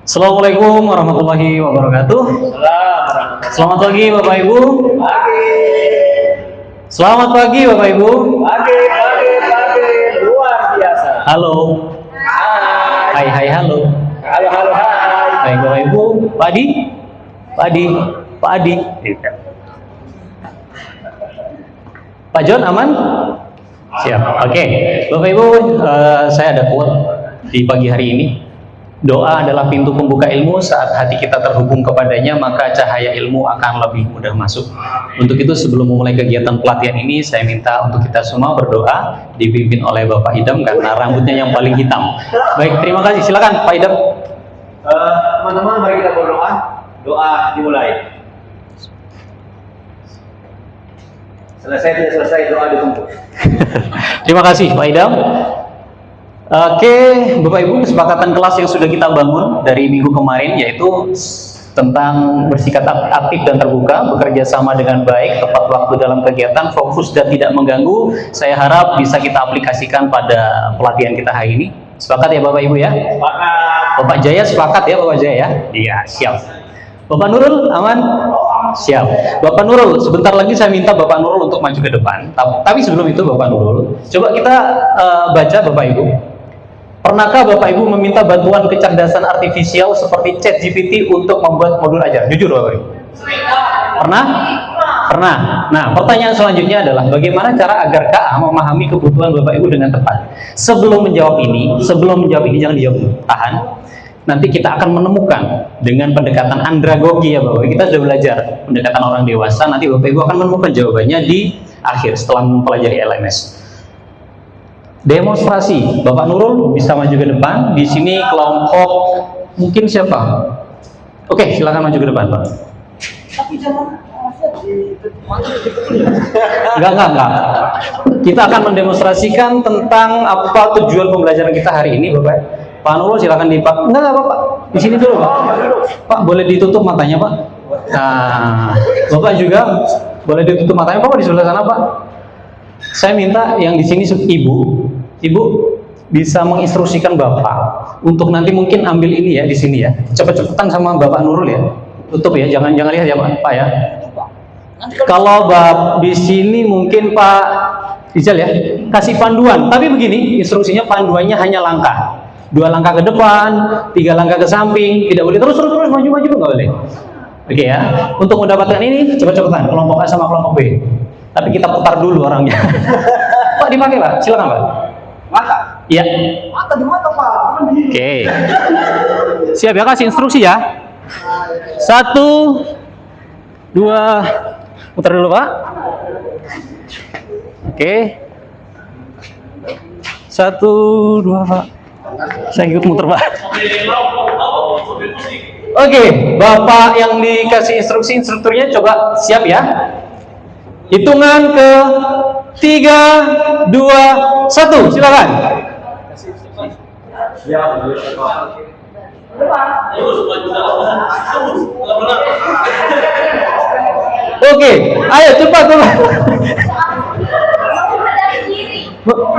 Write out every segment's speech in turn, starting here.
Assalamualaikum warahmatullahi wabarakatuh. Selamat pagi Bapak Ibu. Selamat pagi Bapak Ibu. Pagi, luar biasa. Halo. Hai, halo. Halo, hai. Baik Bapak Ibu. Pak Adi. Pak Adi. Pak John aman? Siap. Oke. Bapak Ibu, saya ada quote di pagi hari ini. Doa adalah pintu pembuka ilmu. Saat hati kita terhubung kepadanya, maka cahaya ilmu akan lebih mudah masuk. Untuk itu, sebelum memulai kegiatan pelatihan ini, saya minta untuk kita semua berdoa, dipimpin oleh Bapak Idam karena rambutnya yang paling hitam. Baik, terima kasih. Silakan Pak Idam. Teman-teman, mari kita berdoa. Doa dimulai. Selesai tidak selesai, doa ditunggu. Terima kasih Pak Idam. Oke, Bapak Ibu, kesepakatan kelas yang sudah kita bangun dari minggu kemarin yaitu tentang bersikap aktif dan terbuka, bekerja sama dengan baik, tepat waktu dalam kegiatan, fokus dan tidak mengganggu. Saya harap bisa kita aplikasikan pada pelatihan kita hari ini. Sepakat ya Bapak Ibu ya? Sepakat. Bapak Jaya sepakat ya Bapak Jaya ya? Iya, siap. Bapak Nurul aman? Siap. Bapak Nurul, sebentar lagi saya minta Bapak Nurul untuk maju ke depan. Tapi sebelum itu Bapak Nurul, coba kita baca Bapak Ibu. Pernahkah Bapak Ibu meminta bantuan kecerdasan artifisial seperti ChatGPT untuk membuat modul ajar? Jujur Bapak Ibu. Pernah? Pernah. Nah, pertanyaan selanjutnya adalah bagaimana cara agar KA memahami kebutuhan Bapak Ibu dengan tepat? Sebelum menjawab ini jangan dijawab dulu. Tahan. Nanti kita akan menemukan dengan pendekatan andragogi ya Bapak Ibu. Kita sudah belajar pendekatan orang dewasa, nanti Bapak Ibu akan menemukan jawabannya di akhir setelah mempelajari LMS. Demonstrasi, Bapak Nurul bisa maju ke depan. Di sini kelompok mungkin siapa? Oke, silakan maju ke depan, Pak. Tapi jangan Enggak. Kita akan mendemonstrasikan tentang apa tujuan pembelajaran kita hari ini, Bapak. Pak Nurul silakan di Pak. Enggak, Pak. Di sini dulu, Pak. Pak, boleh ditutup matanya, Pak. Nah, Bapak juga boleh ditutup matanya, Pak, di sebelah sana, Pak. Saya minta yang di sini Ibu bisa menginstruksikan Bapak untuk nanti mungkin ambil ini ya di sini ya. Cepet-cepetan sama Bapak Nurul ya. Tutup ya, jangan lihat ya Pak ya. Kalau Bapak di sini mungkin Pak Rizal ya, kasih panduan. Tapi begini, instruksinya panduannya hanya langkah. 2 langkah ke depan, 3 langkah ke samping, tidak boleh terus maju nggak boleh. Oke ya. Untuk mendapatkan ini cepet-cepetan kelompok A sama kelompok B. Tapi kita putar dulu orangnya. Pak dipakai Pak, silakan Pak. mata. Iya. Mata di mata, Pak. Oke. Siap ya, kasih instruksi ya. 1, 2, putar dulu Pak. Oke. 1, 2 Pak. Saya ikut muter Pak. Oke, Bapak yang dikasih instruksi, instrukturnya coba siap ya. Hitungan ke 3, 2, 1, silakan. Oke, ayo cepat teman.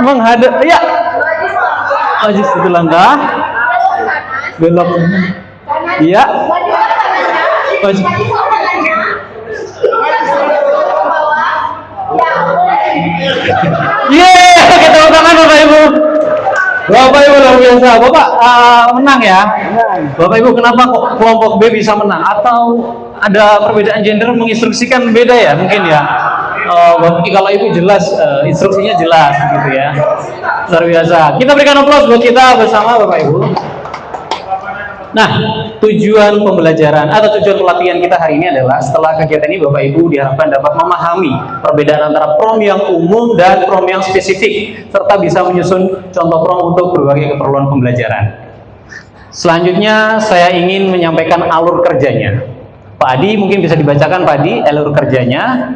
Menghadap, ya. Maju 1 langkah. Belok. Iya. Maju. Kita tepuk tangan Bapak Ibu. Bapak Ibu luar biasa. Bapak menang ya. Bapak Ibu kenapa kok kelompok B bisa menang? Atau ada perbedaan gender menginstruksikan beda ya mungkin ya? Kalau Ibu jelas instruksinya jelas gitu ya. Luar biasa. Kita berikan aplaus buat kita bersama Bapak Ibu. Nah, tujuan pembelajaran atau tujuan pelatihan kita hari ini adalah setelah kegiatan ini Bapak Ibu diharapkan dapat memahami perbedaan antara prom yang umum dan prom yang spesifik serta bisa menyusun contoh prom untuk berbagai keperluan pembelajaran. Selanjutnya saya ingin menyampaikan alur kerjanya. Pak Adi mungkin bisa dibacakan Pak Adi alur kerjanya.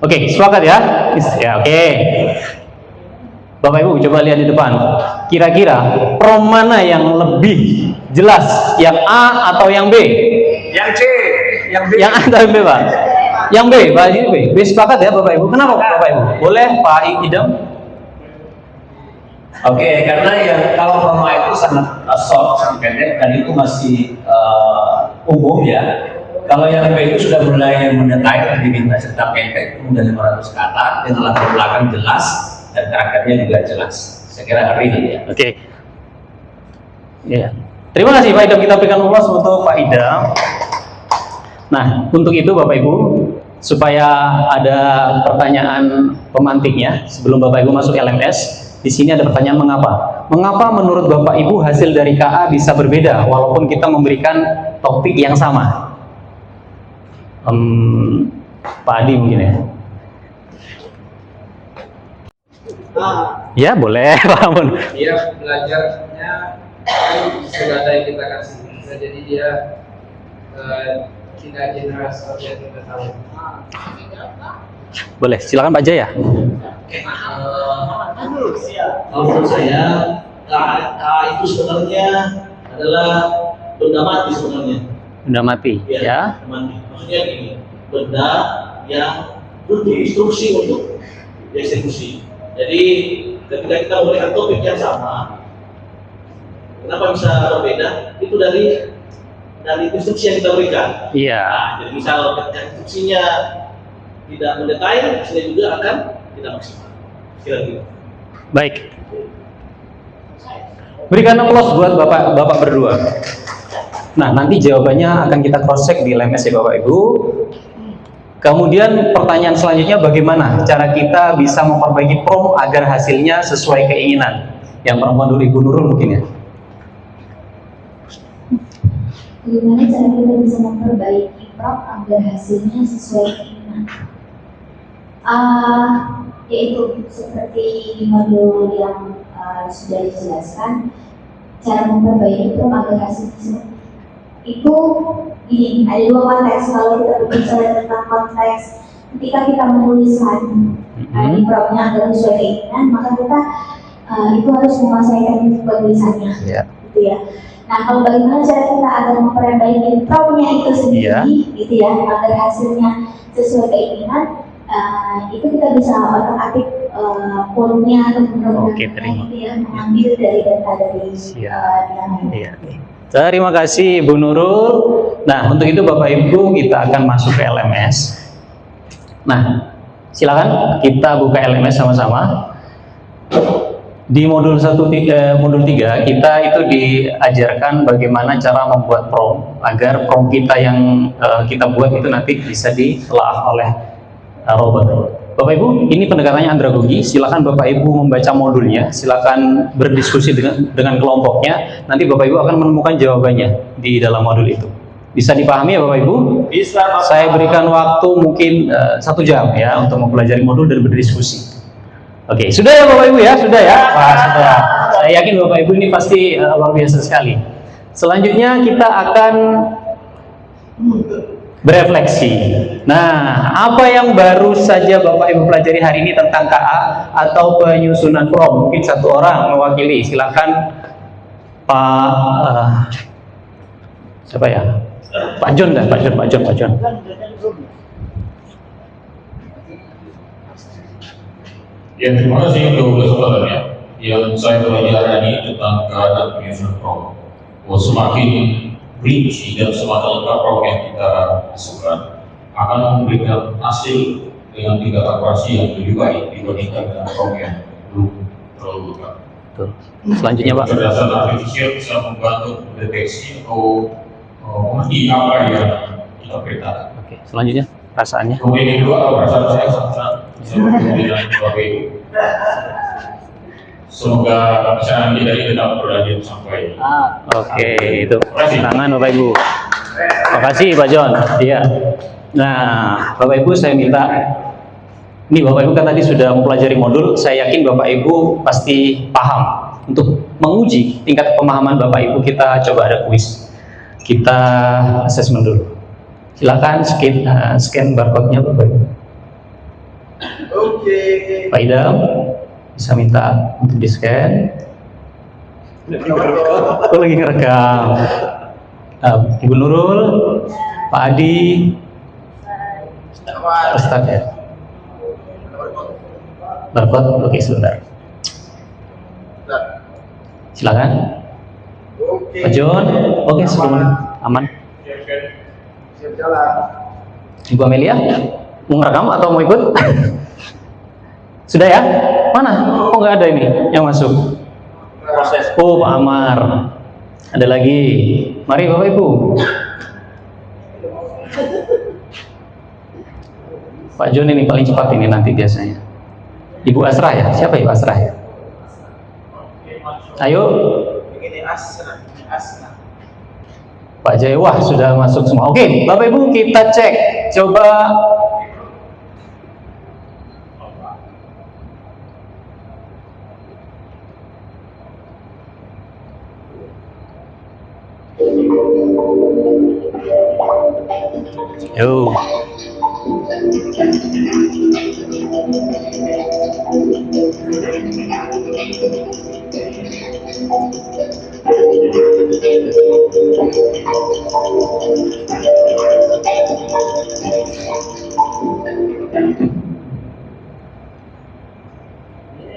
Oke, sepakat ya? Ya, oke. Bapak Ibu coba lihat di depan. Kira-kira prom mana yang lebih jelas? Yang A atau yang B? Yang C, yang B. Yang A atau yang B, Pak? Yang B, Pak ini B. B sepakat ya Bapak Ibu. Kenapa Bapak Ibu? Boleh Pak Idam? Oke, karena yang kalau trauma itu sangat soft, sangat pendek, dan itu masih umum ya. Kalau yang B itu sudah mulai mendetail, diminta cerita pendek, kemudian 500 kata, dengan latar belakang jelas, dan karakternya juga jelas. Saya kira hari ini ya. Oke. Ya. Terima kasih Pak Idam, kita berikan aplaus untuk Pak Idam. Nah, untuk itu Bapak Ibu, supaya ada pertanyaan pemantiknya sebelum Bapak Ibu masuk LMS, di sini ada pertanyaan mengapa? Mengapa menurut Bapak Ibu hasil dari KA bisa berbeda walaupun kita memberikan topik yang sama? Pak Adi mungkin ya. Ya boleh Pak Amun. Dia belajarnya sudah ada yang kita kasih, bisa jadi dia tidak generas atau dia tidak tahu. Boleh, silakan Pak Jaya. Kalau menurut saya, KA itu sebenarnya adalah benda mati sebenarnya. Benda mati, ya. Benda mati. Maksudnya gini, benda yang butuh instruksi untuk dieksekusi. Jadi ketika kita memberikan topik yang sama, kenapa bisa berbeda? Itu dari instruksi yang kita berikan. Iya. Nah, jadi misal ketika instruksinya tidak mendetail, hasilnya juga akan tidak maksimal. Kira-kira. Baik. Berikan aplaus buat Bapak berdua. Nah, nanti jawabannya akan kita cross check di LMS ya Bapak Ibu. Kemudian pertanyaan selanjutnya, bagaimana cara kita bisa memperbaiki prom agar hasilnya sesuai keinginan? Yang perempuan dulu, Ibu Nurul mungkin ya. Bagaimana cara kita bisa memperbaiki prom agar hasilnya sesuai keinginan? Yaitu seperti di modul yang sudah dijelaskan, cara memperbaiki prom agar hasilnya itu ini ada dua konteks. Kalau kita berbicara tentang konteks ketika kita menuliskan di promnya agar sesuai keinginan, maka kita itu harus menguasai teknik penulisannya, gitu ya. Nah, kalau bagaimana cara kita agar memperbaiki promnya itu sendiri, gitu ya, agar hasilnya sesuai keinginan, itu kita bisa otak-atik code-nya atau programnya, gitu ya, mengambil dari data dari yang Terima kasih Ibu Nurul. Nah, untuk itu Bapak Ibu kita akan masuk ke LMS. Nah, silakan kita buka LMS sama-sama. Di modul 3 kita itu diajarkan bagaimana cara membuat prom agar prom kita yang kita buat itu nanti bisa ditelaah oleh robot. Bapak Ibu, ini pendekatannya andragogi. Silakan Bapak Ibu membaca modulnya, silakan berdiskusi dengan kelompoknya. Nanti Bapak Ibu akan menemukan jawabannya di dalam modul itu. Bisa dipahami ya Bapak Ibu? Bisa, Pak. Saya berikan waktu mungkin 1 jam ya untuk mempelajari modul dan berdiskusi. Oke, sudah ya Bapak Ibu ya? Sudah ya? Wah, sudah. Saya yakin Bapak Ibu ini pasti luar biasa sekali. Selanjutnya kita akan berefleksi. Nah, apa yang baru saja Bapak Ibu pelajari hari ini tentang KA atau penyusunan prom? Mungkin satu orang mewakili. Silakan Pak siapa ya? Pak John dah, Pak John. Ya, terima kasih untuk kesempatannya. Yang saya pelajari ini tentang keadaan penyusunan prom. Semakin rinci dan semakin lengkap prom yang kita masukkan akan memberikan hasil dengan tingkat akurasi yang lebih baik dibandingkan dengan prom yang belum terlalu lengkap. Betul. Selanjutnya Pak. Kecerdasan artifisial bisa membantu mendeteksi atau mengerti apa yang kita perintahkan. Oke, selanjutnya perasaannya. Kemudian yang kedua, perasaan saya sangat bisa bertemu dengan Bapak Ibu. Semoga bisa nanti dari tetap berlanjut sampai. Oke, itu tangan Bapak Ibu. Terima kasih Pak John. Iya. Nah, Bapak Ibu saya minta, ini Bapak Ibu kan tadi sudah mempelajari modul. Saya yakin Bapak Ibu pasti paham. Untuk menguji tingkat pemahaman Bapak Ibu, kita coba ada kuis. Kita assessment dulu. Silakan scan barcode-nya Bapak Ibu. Oke. Pak Idam bisa minta untuk di scan. Oh, lagi ngerekam. Ibu Nurul, Pak Adi, Ustaz ya. Barcode, oke sebentar. Silakan. Pak John, oke 10 menit, aman. Siap jalan. Ibu Amelia, mau ngerekam atau mau ikut? Sudah ya? Mana? Oh nggak ada ini yang masuk. Proses. Oh Pak Amar. Ada lagi. Mari Bapak Ibu. Pak John ini paling cepat ini nanti biasanya. Ibu Asra ya? Siapa Ibu Asra ya? Ayo. Ini Asna. Pak Jaya, wah sudah masuk semua. Oke, Bapak Ibu kita cek. Coba yo.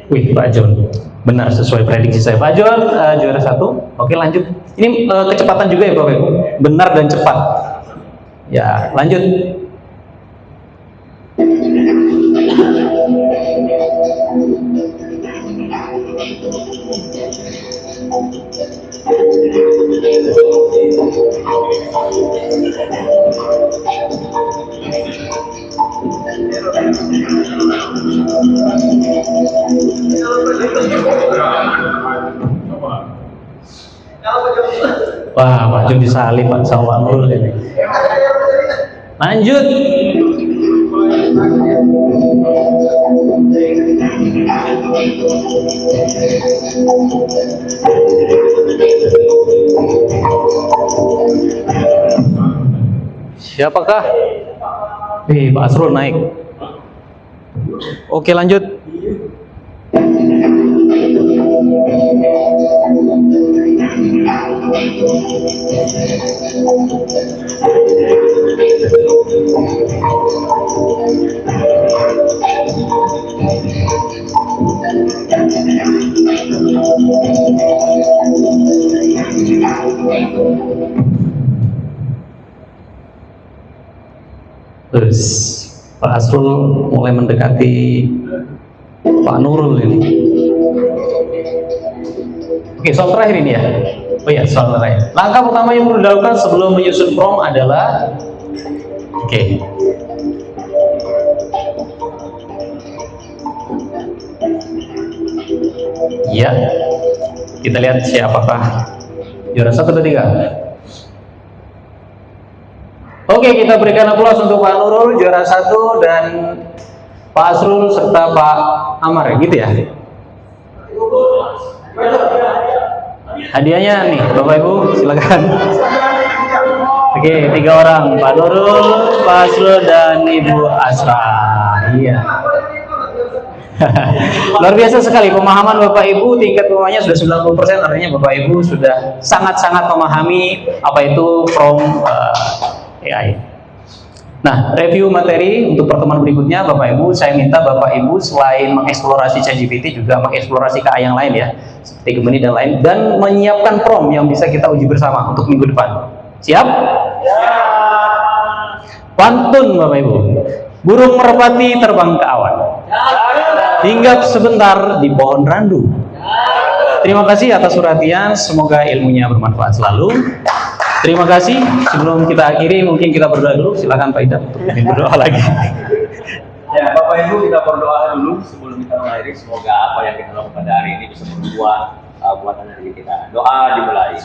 Wih, Pak John, benar sesuai prediksi saya. Pak John juara 1. Oke, lanjut. Ini kecepatan juga ya Bapak Ibu. Benar dan cepat. Ya, lanjut. Wah, Pak John disalip Pak sama Pak Nurul ini. Lanjut. Siapakah? Pak Asrul naik. Oke, lanjut. Terus Pak Asrul mulai mendekati Pak Nurul ini. Oke, soal terakhir ini ya. Oh iya, soal terakhir. Langkah pertama yang perlu dilakukan sebelum menyusun prom adalah ya, kita lihat siapakah juara 1 atau 3. Oke, kita berikan aplaus untuk Pak Nurul juara 1 dan Pak Asrul serta Pak Amar ya, gitu ya. Hadiahnya nih, Bapak Ibu, silakan. Oke, 3 orang, Pak Nurul, Pak Asrul dan Ibu Asra. Iya. Luar biasa sekali pemahaman Bapak Ibu, tingkat pemahamannya sudah 90%, artinya Bapak Ibu sudah sangat-sangat memahami apa itu prom AI. Nah, review materi untuk pertemuan berikutnya Bapak Ibu, saya minta Bapak Ibu selain mengeksplorasi ChatGPT juga mengeksplorasi KA yang lain ya, seperti Gemini dan lain, dan menyiapkan prom yang bisa kita uji bersama untuk minggu depan. Siap? Pantun Bapak Ibu. Burung merpati terbang ke awan, hinggap sebentar di pohon randu. Terima kasih atas perhatian, semoga ilmunya bermanfaat selalu. Terima kasih. Sebelum kita akhiri, mungkin kita berdoa dulu. Silakan Pak Ida untuk berdoa lagi. Ya, Bapak Ibu, kita berdoa dulu sebelum kita mengakhiri. Semoga apa yang kita lakukan pada hari ini bisa membuat buatan dari kita. Doa dimulai.